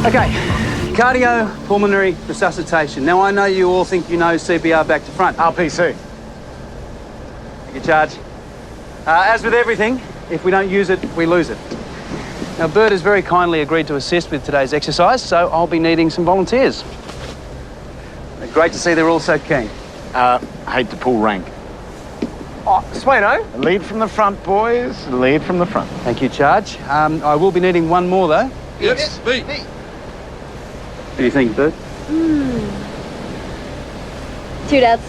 Okay, cardiopulmonary resuscitation. Now, I know you all think you know CPR back to front. RPC. Thank you, Charge. As with everything, if we don't use it, we lose it. Now, Bert has very kindly agreed to assist with today's exercise, so I'll be needing some volunteers. Great to see they're all so keen. Hate to pull rank. Oh, Swaino? Lead from the front, boys. Lead from the front. Thank you, Charge. I will be needing one more, though. Yes, me. What do you think, Bert? 2 dads.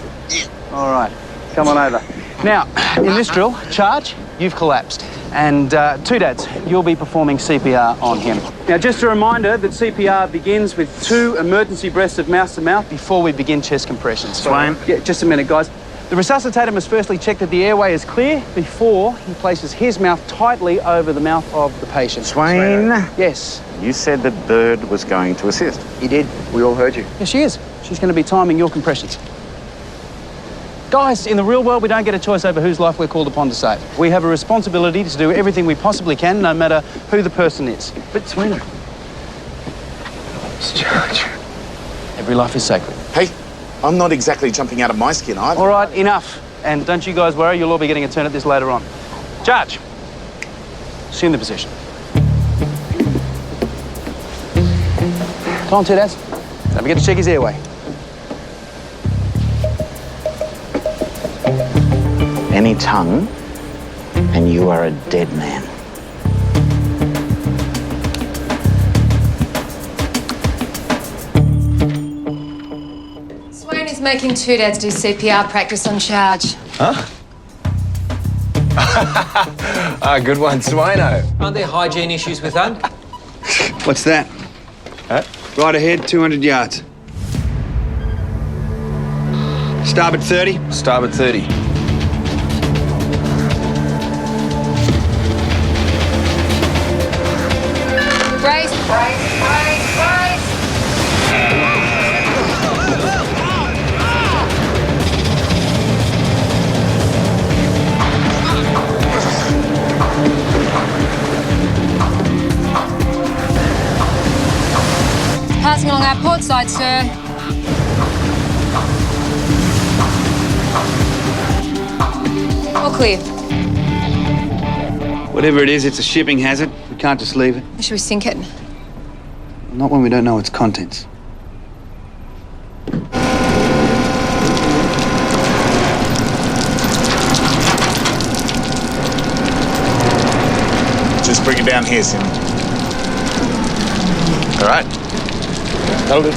All right, come on over. Now, in this drill, Charge, you've collapsed. And 2 dads, you'll be performing CPR on him. Now, just a reminder that CPR begins with 2 emergency breaths of mouth to mouth before we begin chest compressions. Swain. Yeah, just a minute, guys. The resuscitator must firstly check that the airway is clear before he places his mouth tightly over the mouth of the patient. Swain. Yes. You said that Bird was going to assist. He did. We all heard you. Yes, she is. She's going to be timing your compressions. Guys, in the real world, we don't get a choice over whose life we're called upon to save. We have a responsibility to do everything we possibly can, no matter who the person is. But Swaino. It's Charge. Every life is sacred. Hey, I'm not exactly jumping out of my skin either. All right, enough. And don't you guys worry, you'll all be getting a turn at this later on. Charge. Assume the position. Come on, 2 dads. Don't forget to check his airway. Any tongue, and you are a dead man. Swain is making 2 dads do CPR practice on Charge. Huh? Good one, Swaino. Aren't there hygiene issues with that? What's that? Huh? Right ahead, 200 yards. Starboard 30. Starboard 30. Brace, brace, brace, brace. Passing along our port side, sir. All clear. Whatever it is, it's a shipping hazard. We can't just leave it. Should we sink it? Not when we don't know its contents. Just bring it down here, Sim. All right. Hold it.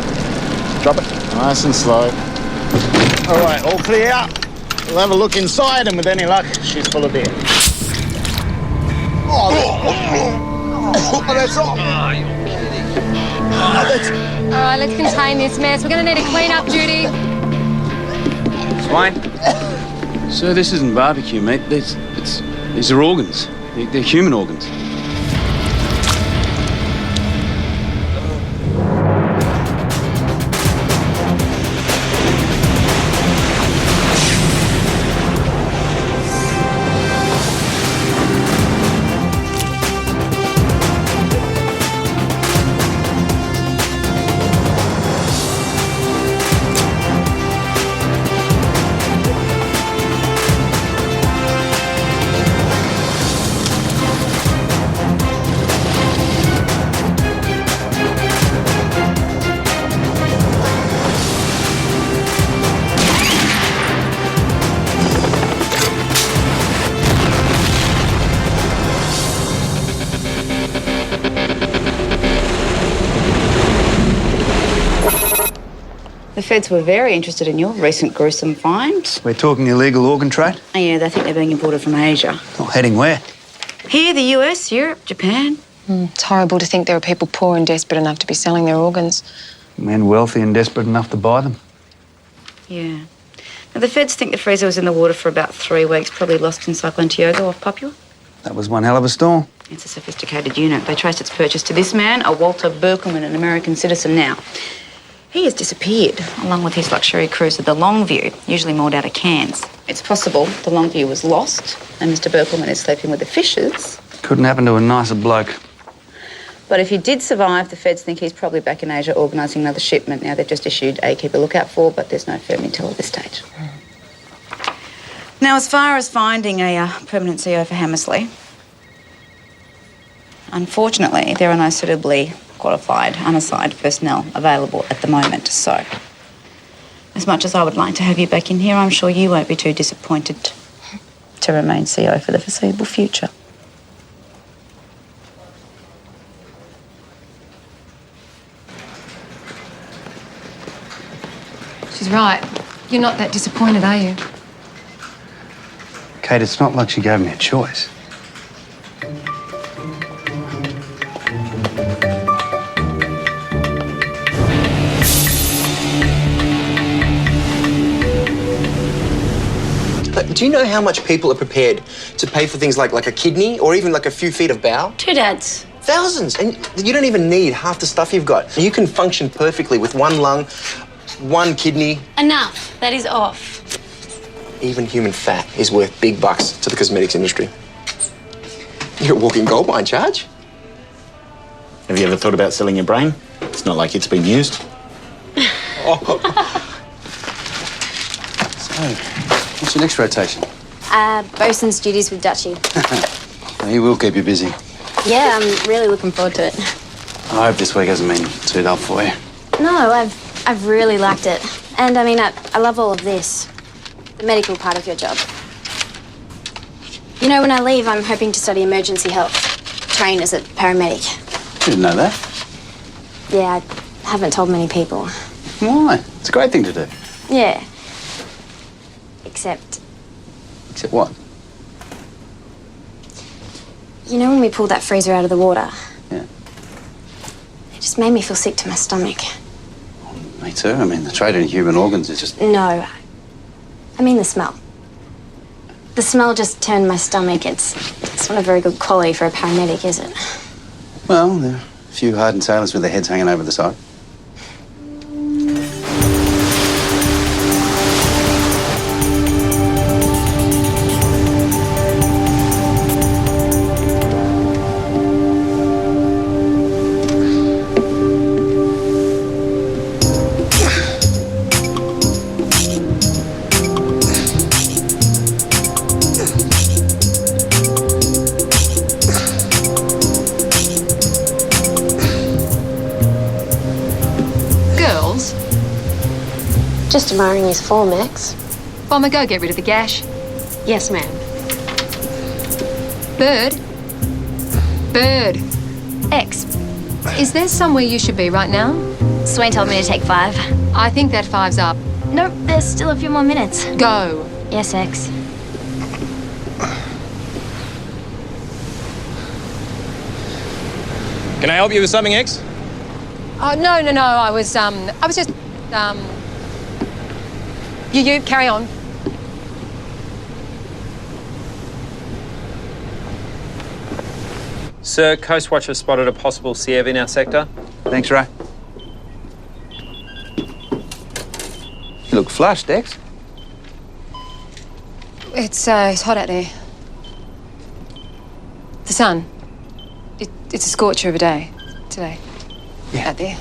Drop it. Nice and slow. All right, all clear. We'll have a look inside, and with any luck, she's full of beer. Oh, that's all. All right, let's contain this mess. We're going to need a clean-up duty. Swain? Sir, this isn't barbecue, mate. These are organs. They're human organs. The feds were very interested in your recent gruesome find. We're talking illegal organ trade? Oh, yeah, they think they're being imported from Asia. Oh, heading where? Here, the US, Europe, Japan. It's horrible to think there are people poor and desperate enough to be selling their organs. Men wealthy and desperate enough to buy them. Yeah. Now, the feds think the freezer was in the water for about 3 weeks, probably lost in Cyclone Tiogo off Papua. That was one hell of a storm. It's a sophisticated unit. They traced its purchase to this man, a Wassel Berkelman, an American citizen now. He has disappeared, along with his luxury cruiser, the Longview, usually moored out of Cairns. It's possible the Longview was lost and Mr. Berkelman is sleeping with the fishes. Couldn't happen to a nicer bloke. But if he did survive, the feds think he's probably back in Asia organising another shipment. Now, they've just issued a keep a lookout for, but there's no firm intel at this stage. Now, as far as finding a permanent CEO for Hammersley, unfortunately, there are no suitably qualified, unassigned personnel available at the moment. So, as much as I would like to have you back in here, I'm sure you won't be too disappointed to remain CEO for the foreseeable future. She's right. You're not that disappointed, are you? Kate, it's not like she gave me a choice. Do you know how much people are prepared to pay for things like a kidney or even like a few feet of bowel? 2 dads. Thousands. And you don't even need half the stuff you've got. You can function perfectly with 1 lung, 1 kidney. Enough. That is off. Even human fat is worth big bucks to the cosmetics industry. You're a walking gold mine, Charge. Have you ever thought about selling your brain? It's not like it's been used. So, what's your next rotation? Bosun's duties with Dutchy. He will keep you busy. Yeah, I'm really looking forward to it. I hope this week hasn't been too dull for you. No, I've really liked it. And I mean, I love all of this. The medical part of your job. You know, when I leave, I'm hoping to study emergency health. Train as a paramedic. You didn't know that? Yeah, I haven't told many people. Why? It's a great thing to do. Yeah. Except, Except what? you know when we pulled that freezer out of the water? Yeah. It just made me feel sick to my stomach. Me too. I mean, the trade in human organs is just... No. I mean the smell. The smell just turned my stomach. It's not a very good quality for a paramedic, is it? Well, there are a few hardened sailors with their heads hanging over the side. Just admiring his form, Max. Bomber, go get rid of the gash. Yes, ma'am. Bird. Bird. X. Is there somewhere you should be right now? Swain told me to take 5. I think that 5's up. Nope, there's still a few more minutes. Go. Yes, X. Can I help you with something, X? Oh, no. I was just, You, carry on. Sir, Coast Watch have spotted a possible CEV in our sector. Thanks, Ray. You look flushed, Dex. It's hot out there. The sun. It's a scorcher of a day today. Yeah. Out there.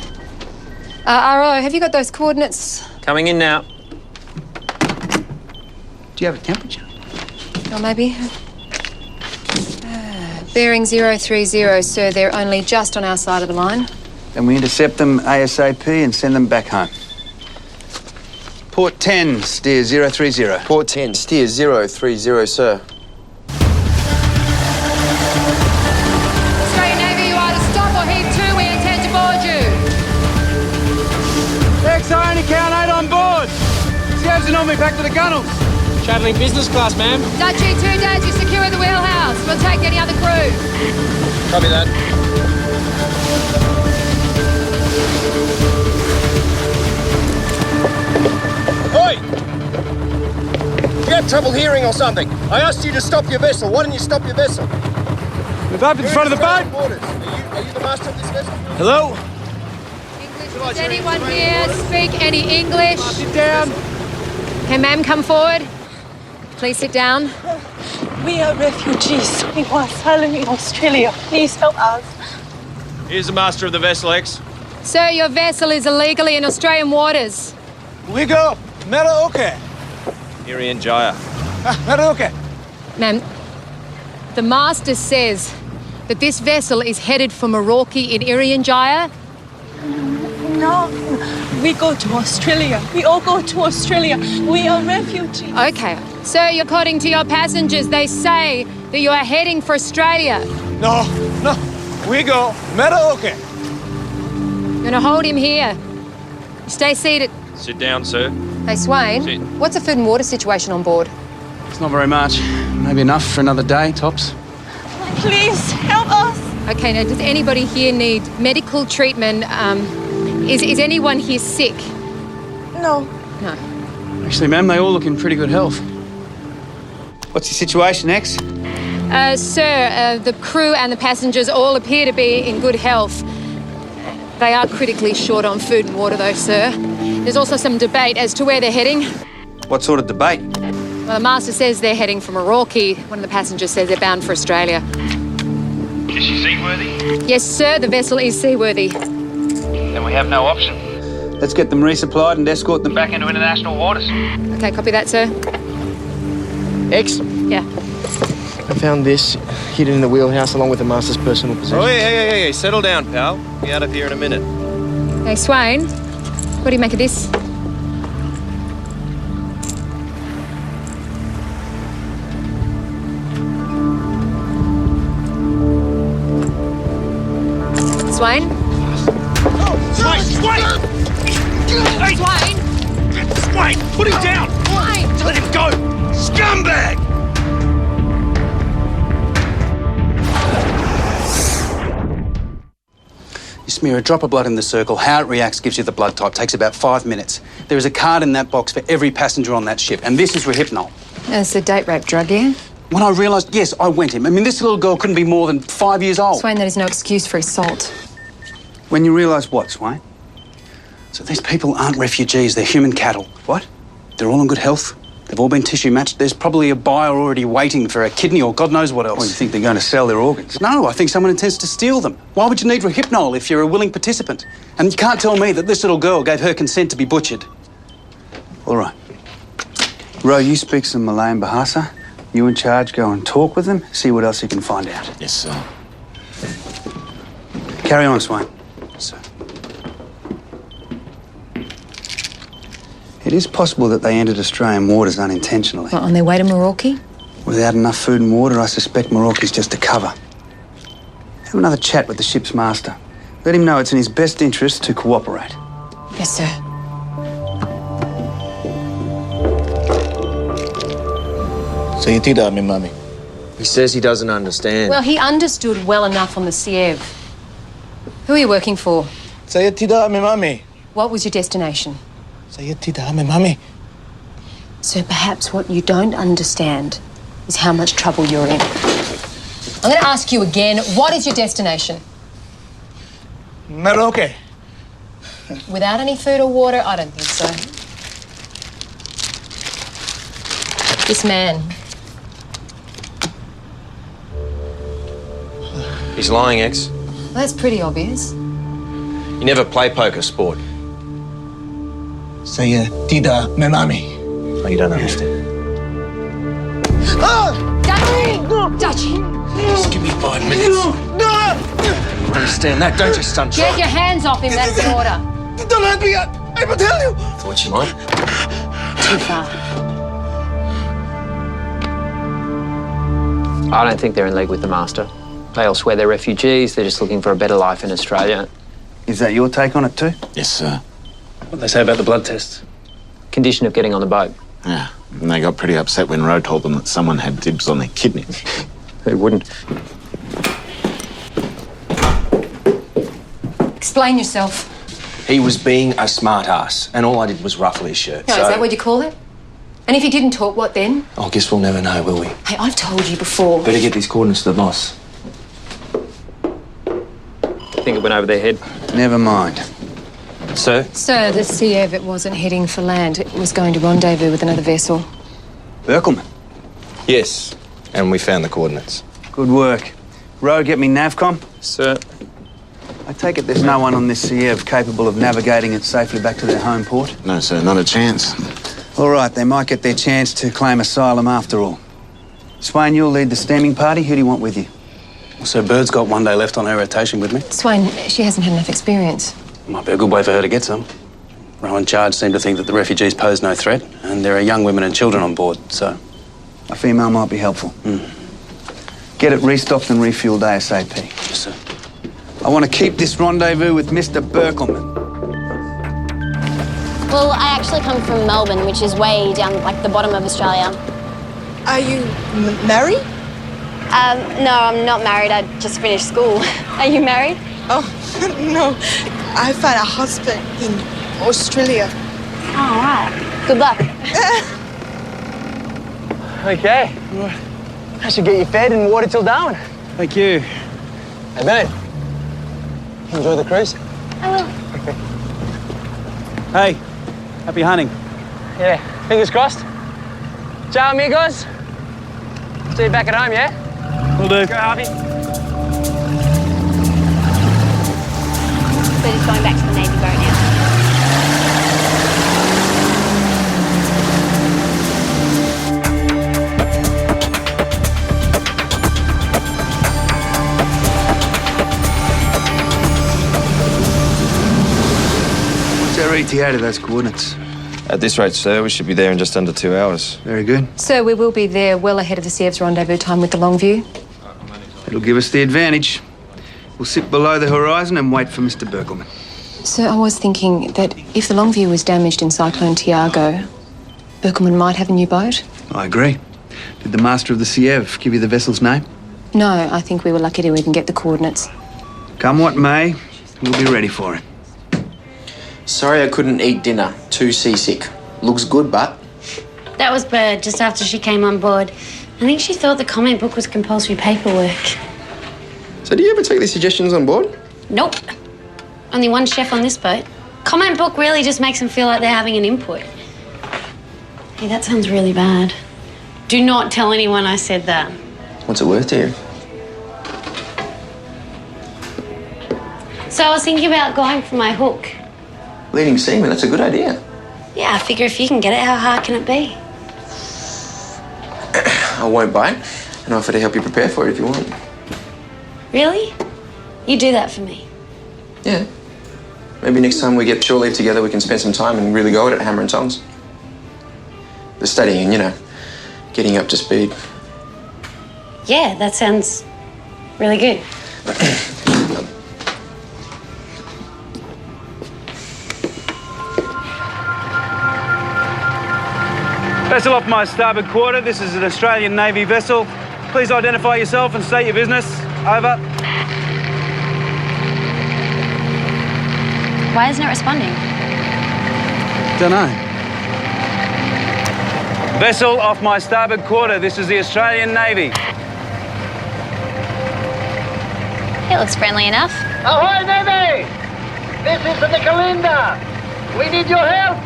RO, have you got those coordinates? Coming in now. Do you have a temperature? Or maybe. Bearing 030, sir. They're only just on our side of the line. Then we intercept them ASAP and send them back home. Port 10, steer 030. Port 10, steer 030, sir. Australian Navy, you are to stop or heave to. We intend to board you. I only count 8 on board. Scabs and on me back to the gunnels. Travelling business class, ma'am. Dutchy, 2 dads, you secure the wheelhouse. We'll take any other crew. Copy that. Oi! You have trouble hearing or something? I asked you to stop your vessel. Why didn't you stop your vessel? Move up in front of the boat. Are you the master of this vessel? Hello? English, does anyone here speak any English? Sit down. Can ma'am come forward? Please sit down. We are refugees. We were asylum in Australia. Please help us. Here's the master of the vessel, X. Sir, your vessel is illegally in Australian waters. We go. Merauke. Irian Jaya. Merauke. Ma'am, the master says that this vessel is headed for Merauke in Irian Jaya. No, we go to Australia. We all go to Australia. We are refugees. Okay. Sir, according to your passengers, they say that you are heading for Australia. No. We go. Merauke. You're gonna hold him here. Stay seated. Sit down, sir. Hey, Swain, Sit. what's the food and water situation on board? It's not very much. Maybe enough for another day, tops. Please help us. Okay, now, does anybody here need medical treatment? Is anyone here sick? No. No. Actually, ma'am, they all look in pretty good health. What's the situation, X? Sir, the crew and the passengers all appear to be in good health. They are critically short on food and water, though, sir. There's also some debate as to where they're heading. What sort of debate? Well, the master says they're heading for Merauke. One of the passengers says they're bound for Australia. Is she seaworthy? Yes, sir, the vessel is seaworthy. Then we have no option. Let's get them resupplied and escort them Back into international waters. Okay, copy that, sir. X, Yeah. I found this hidden in the wheelhouse along with the master's personal possessions. Oh, hey. Settle down, pal. Be out of here in a minute. Hey, Swain, what do you make of this? Swain? Swain! Hey! Swain! Swain! Put him down! Swain! Let him go! Scumbag! You smear a drop of blood in the circle. How it reacts gives you the blood type. Takes about 5 minutes. There is a card in that box for every passenger on that ship, and this is Rohypnol. It's a date rape drug, yeah? When I realised, yes, I went him. I mean, this little girl couldn't be more than 5 years old. Swain, that is no excuse for assault. When you realise what, Swain? So these people aren't refugees, they're human cattle. What? They're all in good health. They've all been tissue matched. There's probably a buyer already waiting for a kidney or God knows what else. Well, you think they're going to sell their organs? No, I think someone intends to steal them. Why would you need Rohypnol if you're a willing participant? And you can't tell me that this little girl gave her consent to be butchered. All right. Ro, you speak some Malay and Bahasa. You in charge, go and talk with them, see what else you can find out. Yes, sir. Carry on, Swain. Sir. It is possible that they entered Australian waters unintentionally. What, on their way to Merauke? Without enough food and water, I suspect Merauke's just a cover. Have another chat with the ship's master. Let him know it's in his best interest to cooperate. Yes, sir. Saya tidak memahami. He says he doesn't understand. Well, he understood well enough on the Siev. Who are you working for? Saya tidak memahami. What was your destination? Saya tidak memahami. So perhaps what you don't understand is how much trouble you're in. I'm going to ask you again, what is your destination? Merauke. Without any food or water? I don't think so. This man. He's lying, X. Well, that's pretty obvious. You never play poker sport. Saya tidak memahami. Oh, you don't understand. Dutchy! Just give me 5 minutes. No! You understand that, don't you, sunshine? Get your hands off him, that's the order. Don't let me. I will tell you. Thought you might. Too far. I don't think they're in league with the master. They all swear they're refugees. They're just looking for a better life in Australia. Is that your take on it too? Yes, sir. What they say about the blood tests? Condition of getting on the boat. Yeah, and they got pretty upset when Ro told them that someone had dibs on their kidneys. Who wouldn't? Explain yourself. He was being a smart ass, and all I did was ruffle his shirt. No, is that what you call it? And if he didn't talk, what then? I guess we'll never know, will we? Hey, I've told you before. Better get these coordinates to the boss. Think it went over their head. Never mind. Sir? Sir, the Siev, it wasn't heading for land. It was going to rendezvous with another vessel. Berkelman. Yes, and we found the coordinates. Good work. Ro, get me Navcom. Sir. I take it there's no one on this Siev capable of navigating it safely back to their home port? No, sir, not a chance. All right, they might get their chance to claim asylum after all. Swain, you'll lead the stemming party. Who do you want with you? So Bird's got 1 day left on her rotation with me. Swain, she hasn't had enough experience. Might be a good way for her to get some. Rowe in charge seem to think that the refugees pose no threat, and there are young women and children on board, so... A female might be helpful. Get it restocked and refueled ASAP. Yes, sir. I want to keep this rendezvous with Mr. Berkelman. Well, I actually come from Melbourne, which is way down, like, the bottom of Australia. Are you married? No, I'm not married. I just finished school. Are you married? Oh, no. I found a husband in Australia. All right. Good luck. Okay. I should get you fed and water till dawn. Thank you. Hey, Ben. Enjoy the cruise. I will. Hey, happy hunting. Yeah, fingers crossed. Ciao, amigos. See you back at home, yeah? Will do. Go, Harvey. We're just going back to the Navy boat now. What's our ETA to those coordinates? At this rate, sir, we should be there in just under 2 hours. Very good. Sir, we will be there well ahead of the Siev's rendezvous time with the long view. It'll give us the advantage. We'll sit below the horizon and wait for Mr. Berkelman. Sir, I was thinking that if the long view was damaged in Cyclone Tiago, Berkelman might have a new boat. I agree. Did the master of the Siev give you the vessel's name? No, I think we were lucky to even get the coordinates. Come what may, we'll be ready for it. Sorry I couldn't eat dinner. Too seasick. Looks good, but... That was Bird, just after she came on board. I think she thought the comment book was compulsory paperwork. So do you ever take these suggestions on board? Nope. Only one chef on this boat. Comment book really just makes them feel like they're having an input. Hey, that sounds really bad. Do not tell anyone I said that. What's it worth to you? So I was thinking about going for my hook. Leading seaman, that's a good idea. Yeah, I figure if you can get it, how hard can it be? I won't bite and offer to help you prepare for it if you want. Really? You do that for me? Yeah. Maybe next time we get shore leave together, we can spend some time and really go at it, hammer and tongs. The studying, you know, getting up to speed. Yeah, that sounds really good. Vessel off my starboard quarter. This is an Australian Navy vessel. Please identify yourself and state your business. Over. Why isn't it responding? Dunno. Vessel off my starboard quarter. This is the Australian Navy. It looks friendly enough. Ahoy, Navy! This is the Kalinda. We need your help.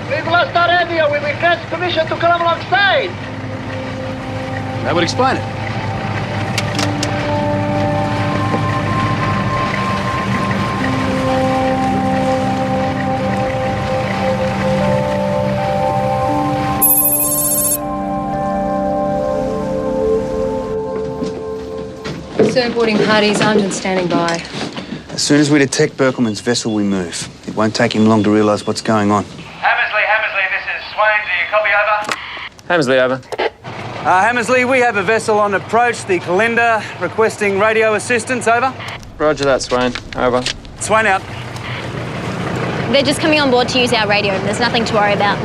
We've lost our radio. We request permission to come alongside. That would explain it. Sir, boarding parties armed and standing by. As soon as we detect Berkelman's vessel, we move. It won't take him long to realise what's going on. Hammersley, this is Swain. Do you copy over? Hammersley, over. Hammersley, we have a vessel on approach, the Kalinda, requesting radio assistance. Over. Roger that, Swain. Over. Swain out. They're just coming on board to use our radio. There's nothing to worry about.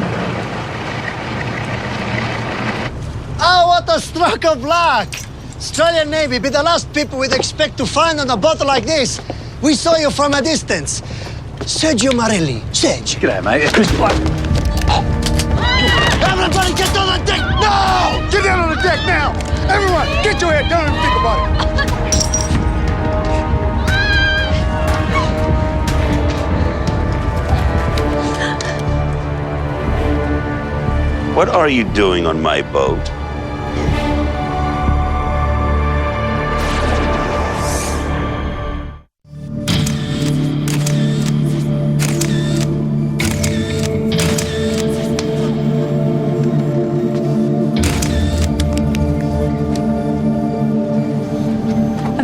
Oh, what a stroke of luck! Australian Navy be the last people we'd expect to find on a boat like this. We saw you from a distance. Sergio Marelli. Serge. G'day, mate. It's Chris Bloke. Everybody get on the deck now! Get down on the deck now! Everyone, get your head. Don't even think about it. What are you doing on my boat?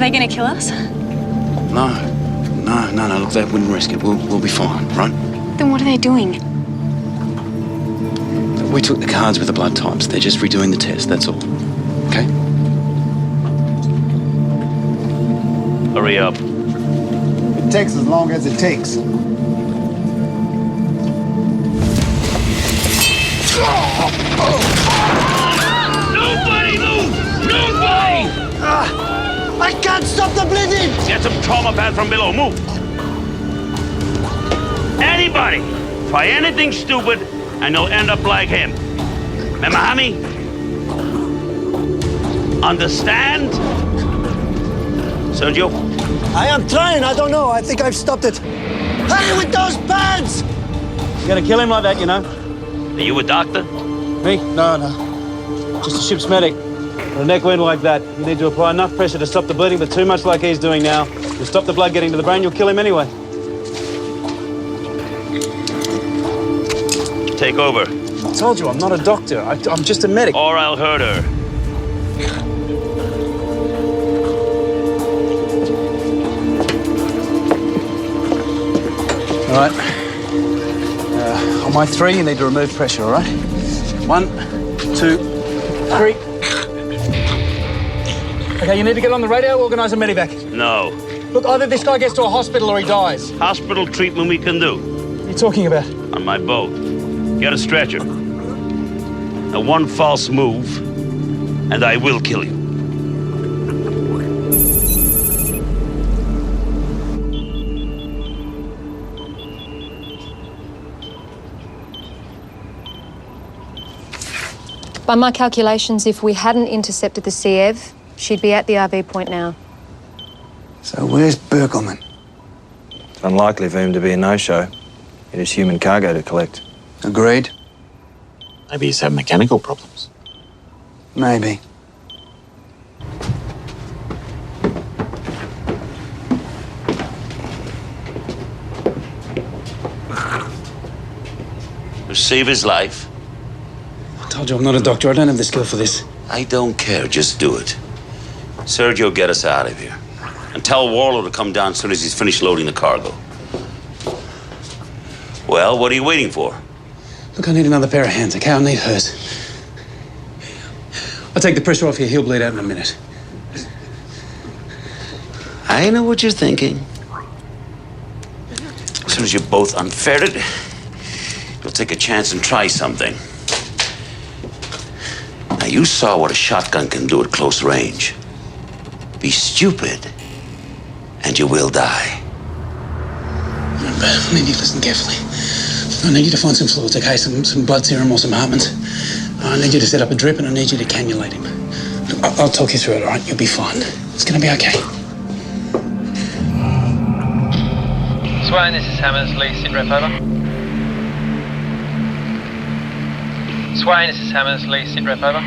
they going to kill us? No. Look, they wouldn't risk it. We'll be fine, right? Then what are they doing? We took the cards with the blood types. They're just redoing the test, that's all. Okay? Hurry up. It takes as long as it takes. Nobody move! Nobody! I can't stop the bleeding! Get some trauma pad from below. Move! Anybody try anything stupid and you'll end up like him. Memahami? Understand? Sergio? I am trying, I don't know. I think I've stopped it. Hey, with those pads! You gotta kill him like that, you know. Are you a doctor? Me? No. Just a ship's medic. With a neck wound like that, you need to apply enough pressure to stop the bleeding, but too much like he's doing now. You'll stop the blood getting to the brain, you'll kill him anyway. Take over. I told you, I'm not a doctor. I'm just a medic. Or I'll hurt her. All right. On my 3, you need to remove pressure, all right? 1, 2, 3. Okay, you need to get on the radio, organise a medevac. No. Look, either this guy gets to a hospital or he dies. Hospital treatment we can do. What are you talking about? On my boat. Get a stretcher. Now, one false move, and I will kill you. By my calculations, if we hadn't intercepted the Siev, she'd be at the RV point now. So where's Berkelman? It's unlikely for him to be a no-show. It is human cargo to collect. Agreed? Maybe he's having mechanical problems. Maybe. To save his life. I told you I'm not a doctor. I don't have the skill for this. I don't care. Just do it. Sergio, get us out of here. And tell Warlow to come down as soon as he's finished loading the cargo. Well, what are you waiting for? Look, I need another pair of hands, okay? I need hers. I'll take the pressure off here. He'll bleed out in a minute. I know what you're thinking. As soon as you're both unferreted, you'll take a chance and try something. Now, you saw what a shotgun can do at close range. Be stupid, and you will die. Remember, I need you to listen carefully. I need you to find some fluids, okay? Some blood serum or some Hartmann's. I need you to set up a drip and I need you to cannulate him. Look, I'll talk you through it, all right? You'll be fine. It's gonna be okay. Swain, this is Hammersley. Sit rep over. Swain, this is Hammersley. Sit rep over.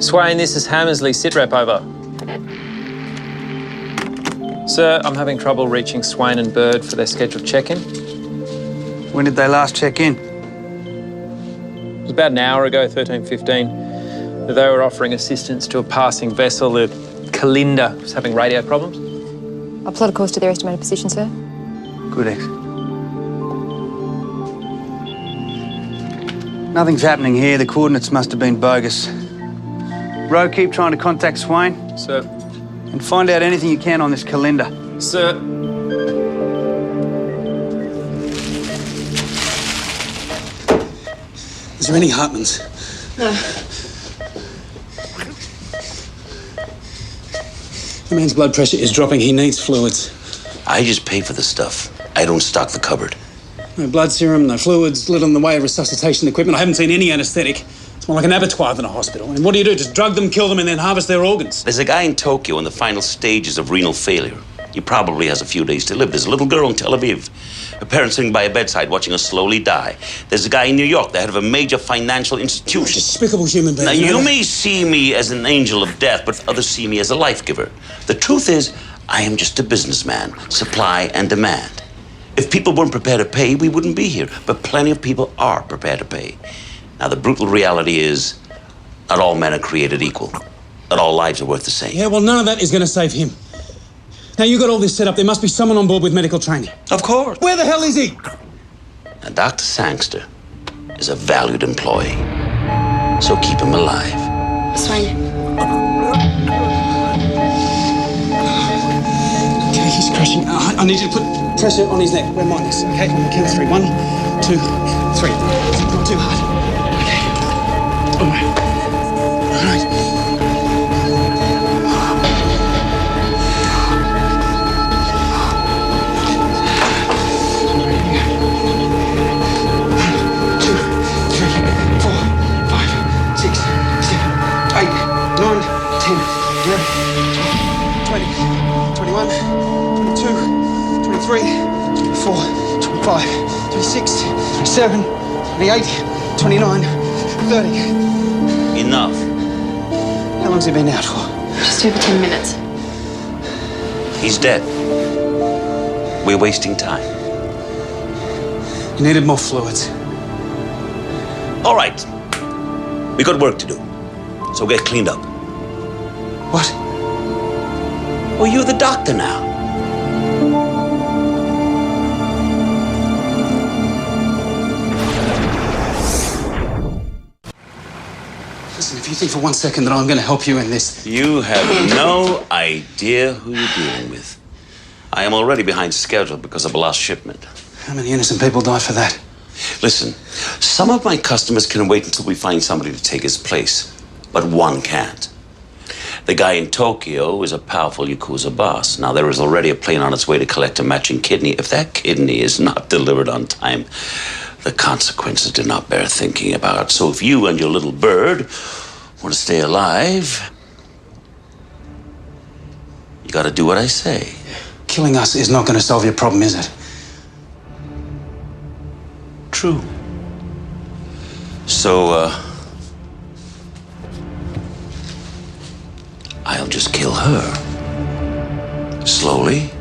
Swain, this is Hammersley. Sit rep over. Sir, I'm having trouble reaching Swain and Bird for their scheduled check-in. When did they last check in? It was about an hour ago, 13:15. They were offering assistance to a passing vessel. The Kalinda was having radio problems. I'll plot a course to their estimated position, sir. Good, X. Nothing's happening here. The coordinates must have been bogus. Ro, keep trying to contact Swain. Sir. And find out anything you can on this Kalinda. Sir. Is there any Hartmann's? No. The man's blood pressure is dropping. He needs fluids. I just pay for the stuff. I don't stock the cupboard. No blood serum, no fluids, little in the way of resuscitation equipment. I haven't seen any anaesthetic. It's more like an abattoir than a hospital. And what do? Just drug them, kill them, and then harvest their organs? There's a guy in Tokyo in the final stages of renal failure. He probably has a few days to live. There's a little girl in Tel Aviv. Her parents sitting by a bedside watching her slowly die. There's a guy in New York, the head of a major financial institution. Despicable human being. Now, you may see me as an angel of death, but others see me as a life giver. The truth is, I am just a businessman. Supply and demand. If people weren't prepared to pay, we wouldn't be here. But plenty of people are prepared to pay. Now, the brutal reality is, not all men are created equal. that all lives are worth the same. Yeah, well, none of that is going to save him. Now, you got all this set up. There must be someone on board with medical training. Of course. Where the hell is he? Now, Dr. Sangster is a valued employee, so keep him alive. Swain. Okay, he's crashing. I need you to put pressure on his neck. Where mine is. Okay, on the count of 3. 1, 2, 3. Not too hard. Okay. All right. All right. Three, 24, 25, 26, 27, 28, 29, 30. Enough. How long's he been out for? Just over 10 minutes. He's dead. We're wasting time. You needed more fluids. All right. We got work to do. So get cleaned up. What? Well, you're the doctor now. Listen, if you think for 1 second that I'm going to help you in this... You have no idea who you're dealing with. I am already behind schedule because of a lost shipment. How many innocent people died for that? Listen, some of my customers can wait until we find somebody to take his place, but one can't. The guy in Tokyo is a powerful Yakuza boss. Now, there is already a plane on its way to collect a matching kidney. If that kidney is not delivered on time, the consequences do not bear thinking about. So if you and your little bird want to stay alive, you got to do what I say. Killing us is not going to solve your problem, is it? True. So, I'll just kill her. Slowly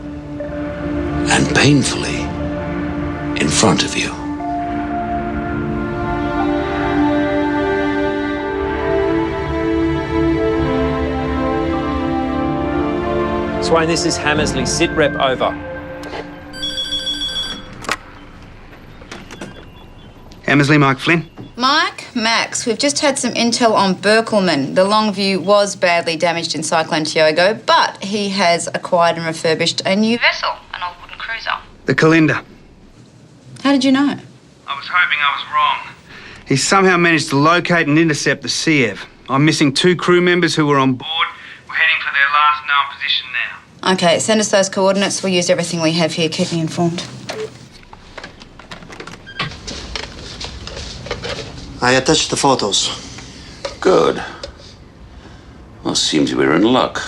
and painfully in front of you. Swain, this is Hammersley. Sit rep over. Hammersley, Mike Flynn. Mike, Max, we've just had some intel on Berkelman. The Longview was badly damaged in Cyclone Tiogo, but he has acquired and refurbished a new vessel, an old wooden cruiser. The Kalinda. How did you know? I was hoping I was wrong. He somehow managed to locate and intercept the Kiev. I'm missing 2 crew members who were on board. We're heading for their last known position now. Okay, send us those coordinates. We'll use everything we have here. Keep me informed. I attached the photos. Good. Well, seems we were in luck.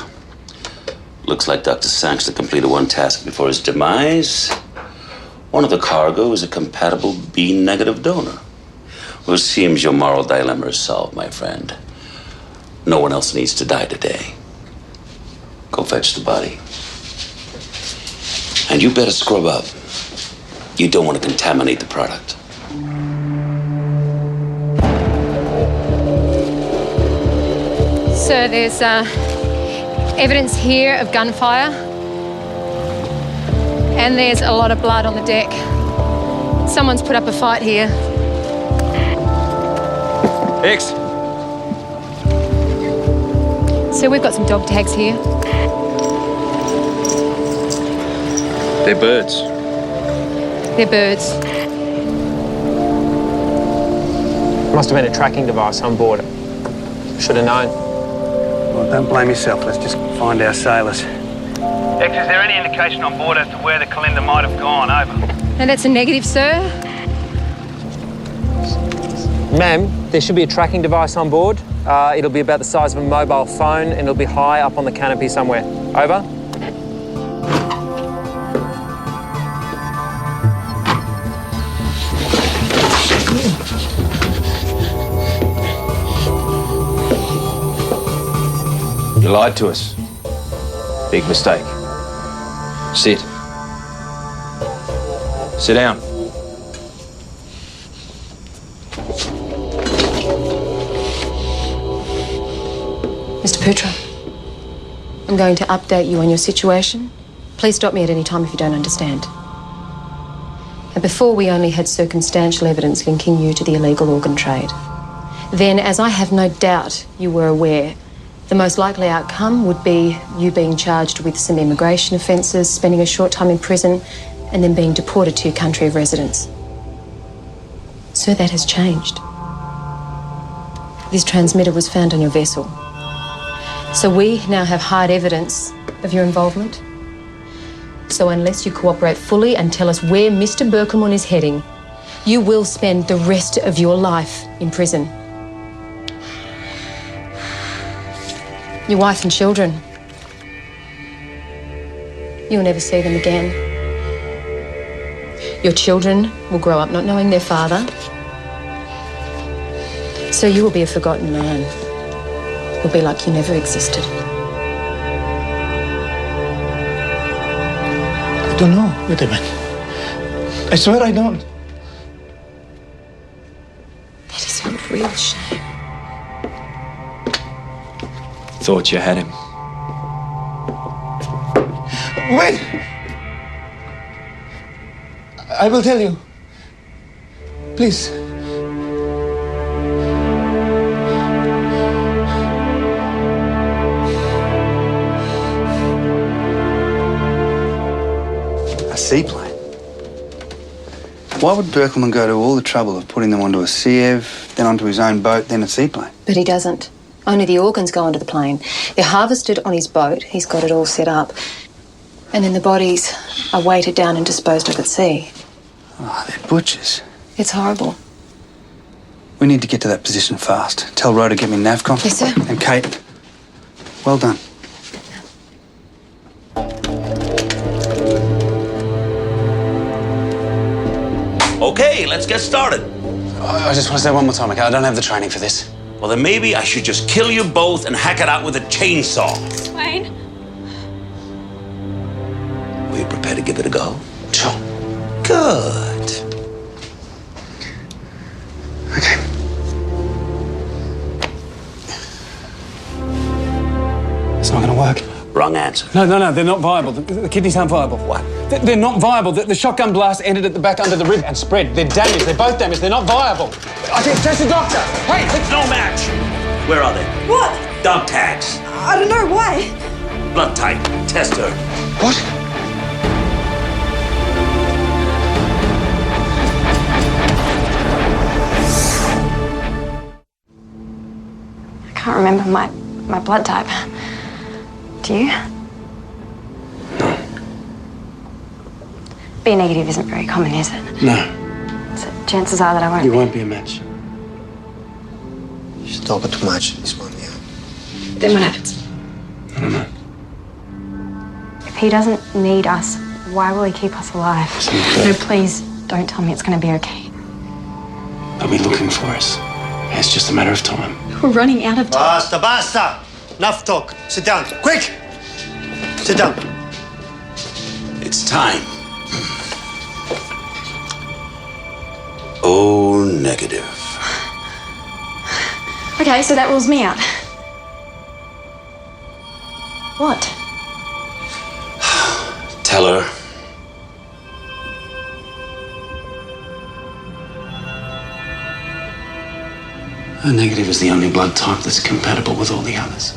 Looks like Dr. Sangster completed one task before his demise. One of the cargo is a compatible B-negative donor. Well, seems your moral dilemma is solved, my friend. No one else needs to die today. Go fetch the body. And you better scrub up. You don't want to contaminate the product. Sir, there's evidence here of gunfire. And there's a lot of blood on the deck. Someone's put up a fight here. X. So we've got some dog tags here. They're birds. They're birds. Must have been a tracking device on board. Should have known. Well, don't blame yourself. Let's just find our sailors. X, is there any indication on board as to where the Kalinda might have gone? Over. And that's a negative, sir. Ma'am, there should be a tracking device on board. It'll be about the size of a mobile phone and it'll be high up on the canopy somewhere. Over. You lied to us. Big mistake. Sit. Sit down. Mr. Putra, I'm going to update you on your situation. Please stop me at any time if you don't understand. And before, we only had circumstantial evidence linking you to the illegal organ trade. Then, as I have no doubt you were aware, the most likely outcome would be you being charged with some immigration offences, spending a short time in prison, and then being deported to your country of residence. Sir, that has changed. This transmitter was found on your vessel. So we now have hard evidence of your involvement. So unless you cooperate fully and tell us where Mr. Berkelman is heading, you will spend the rest of your life in prison. Your wife and children, you'll never see them again. Your children will grow up not knowing their father. So you will be a forgotten man. You'll be like you never existed. I don't know, Whitman. I swear I don't. That is a real shame. Thought you had him. Wait! I will tell you. Please. A seaplane? Why would Berkelman go to all the trouble of putting them onto a Siev, then onto his own boat, then a seaplane? But he doesn't. Only the organs go onto the plane. They're harvested on his boat. He's got it all set up. And then the bodies are weighted down and disposed of at sea. Oh, they're butchers. It's horrible. We need to get to that position fast. Tell Ro to get me NAVCOM. Yes, sir. And Kate, well done. Okay, let's get started. I just want to say one more time, okay? I don't have the training for this. Well, then maybe I should just kill you both and hack it out with a chainsaw. Swain? Were you prepared to give it a go? Sure. Good. Okay. It's not going to work. Wrong answer. No, they're not viable. The kidneys aren't viable. What? They're not viable. The shotgun blast ended at the back under the rib and spread. They're damaged. They're both damaged. They're not viable. I think test the doctor. Hey! It's no match. Where are they? What? Dog tags. I don't know why. Blood type. Test her. What? I can't remember my blood type. Do you? No. B negative isn't very common, is it? No. So chances are that I won't. You won't be a match. She's talking too much, this one, yeah. Then what happens? I don't know. If he doesn't need us, why will he keep us alive? No, please don't tell me it's going to be okay. They'll be looking for us. It's just a matter of time. We're running out of time. Basta! Enough talk. Sit down. Quick! Sit down. It's time. O negative. Okay, so that rules me out. What? Tell her. O negative is the only blood type that's compatible with all the others.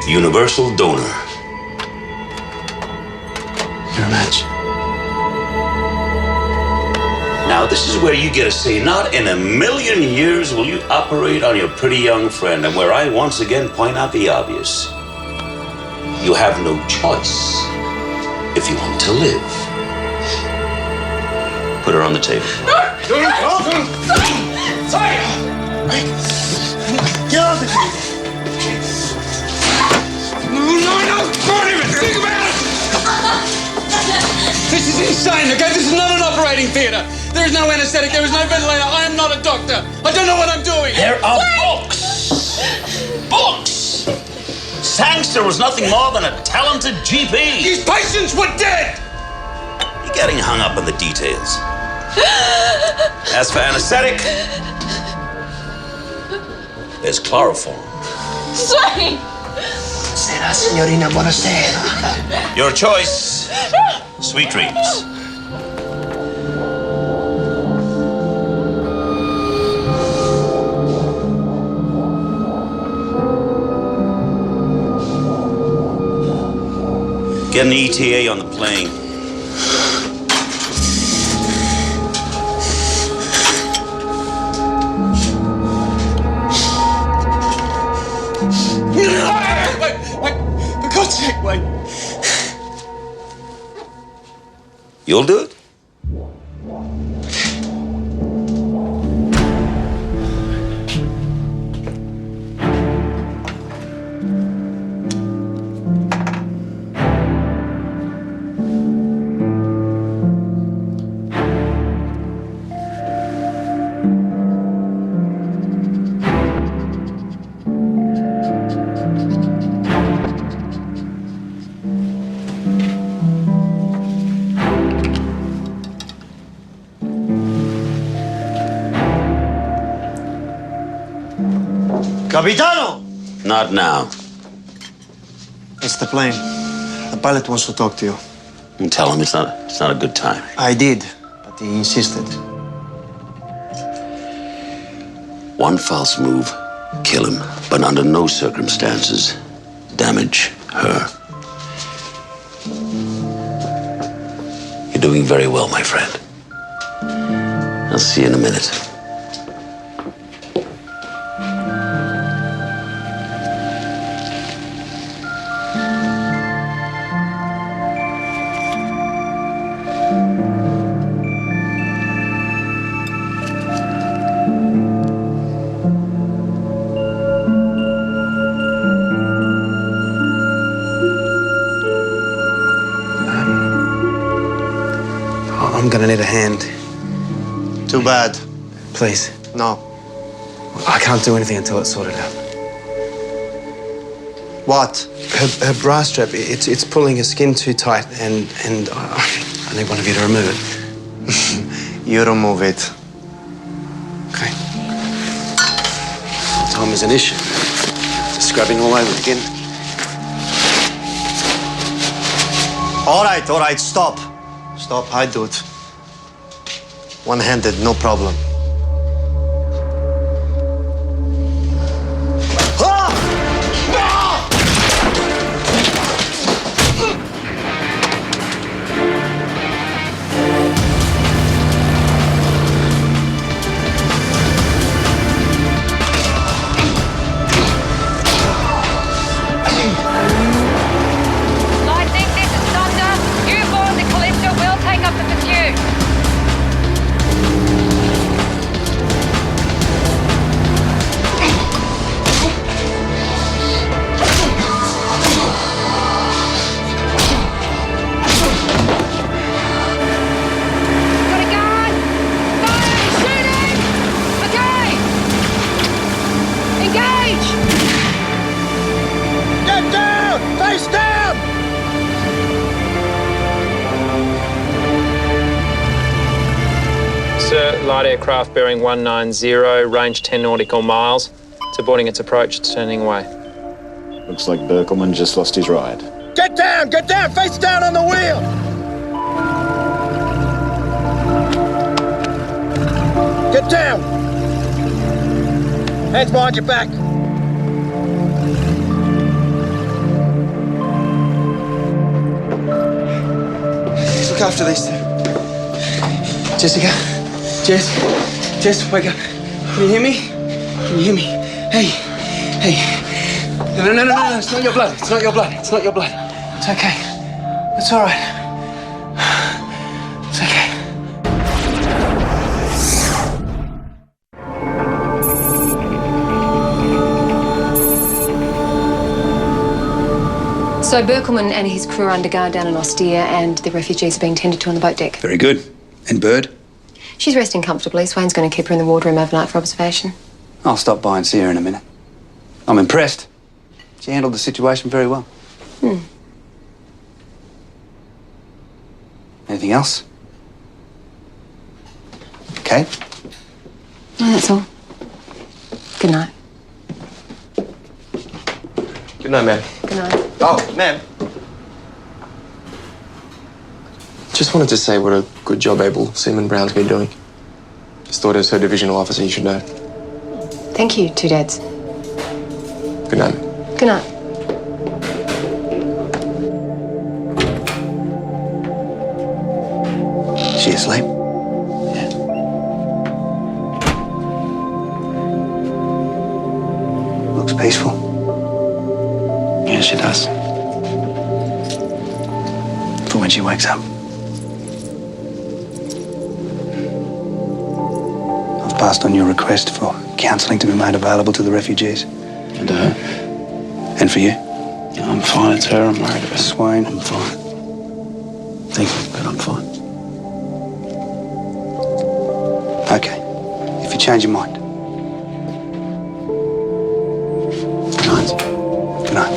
Universal donor. You're a match. Now, this is where you get a say. Not in a million years will you operate on your pretty young friend, and where I once again point out the obvious. You have no choice if you want to live. Put her on the table. Get off it! No, burn him! Think about it! This is insane, okay? This is not an operating theatre. There is no anesthetic, there is no ventilator. I am not a doctor. I don't know what I'm doing. There are books! Books! Sangster was nothing more than a talented GP. His patients were dead! You're getting hung up on the details. As for anesthetic, There's chloroform. Swain! Buonasera, signorina, buonasera. Your choice. Sweet dreams. Get an ETA on the plane. Wait, for God's sake, wait. You'll do it? Capitano! Not now. It's the plane. The pilot wants to talk to you. And tell him it's not a good time. I did, but he insisted. One false move, kill him, but under no circumstances damage her. You're doing very well, my friend. I'll see you in a minute. I'm gonna need a hand. Too bad. Please. No. I can't do anything until it's sorted out. What? Her bra strap, it's pulling her skin too tight, and I need one of you to remove it. You remove it. Okay. Time is an issue. Just scrubbing all over again. All right, stop. Stop, I do it. One-handed, no problem. Lightning, this is Thunder. You board the Callisto, we'll take up the pursuit. Got a gun! Fire! Shooting! Okay! Engage! Get down! Face down! Sir, light aircraft bearing 190, range 10 nautical miles. It's aborting its approach, it's turning away. Looks like Berkelman just lost his ride. Get down! Get down! Face down on the wheel! Get down! Hands behind your back. Look after these two. Jessica, Jess, wake up. Can you hear me? Can you hear me? Hey. No, it's not your blood. It's not your blood. It's not your blood. It's okay. It's all right. It's okay. So Berkelman and his crew are under guard down in Ostia, and the refugees are being tended to on the boat deck. Very good. And Bird? She's resting comfortably. Swain's going to keep her in the wardroom overnight for observation. I'll stop by and see her in a minute. I'm impressed. She handled the situation very well. Anything else? Okay. No, that's all. Good night. Good night, ma'am. Good night. Oh, ma'am. Just wanted to say what a good job Abel Seaman Brown's been doing. Just thought as her divisional officer you should know. Thank you, two dads. Good night. Good night. She asleep? Looks peaceful. Yeah, she does. For when she wakes up. I've passed on your request for counselling to be made available to the refugees. And her? And for you? Yeah, I'm fine. It's her I'm worried about. Swain. I'm fine. Thank you, but I'm fine. Okay. If you change your mind. Good night. Good night.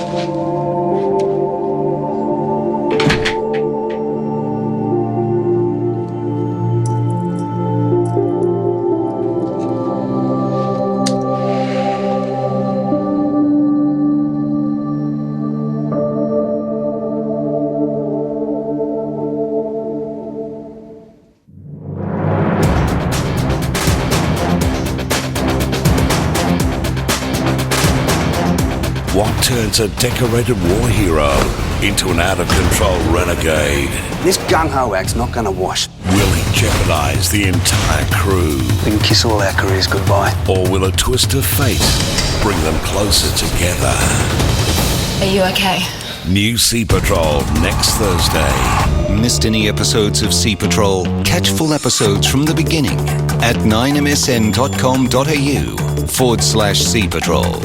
What turns a decorated war hero into an out-of-control renegade? This gung-ho act's not gonna wash. Will he jeopardize the entire crew? We can kiss all our careers goodbye. Or will a twist of fate bring them closer together? Are you okay? New Sea Patrol next Thursday. Missed any episodes of Sea Patrol? Catch full episodes from the beginning at 9msn.com.au/Sea Patrol.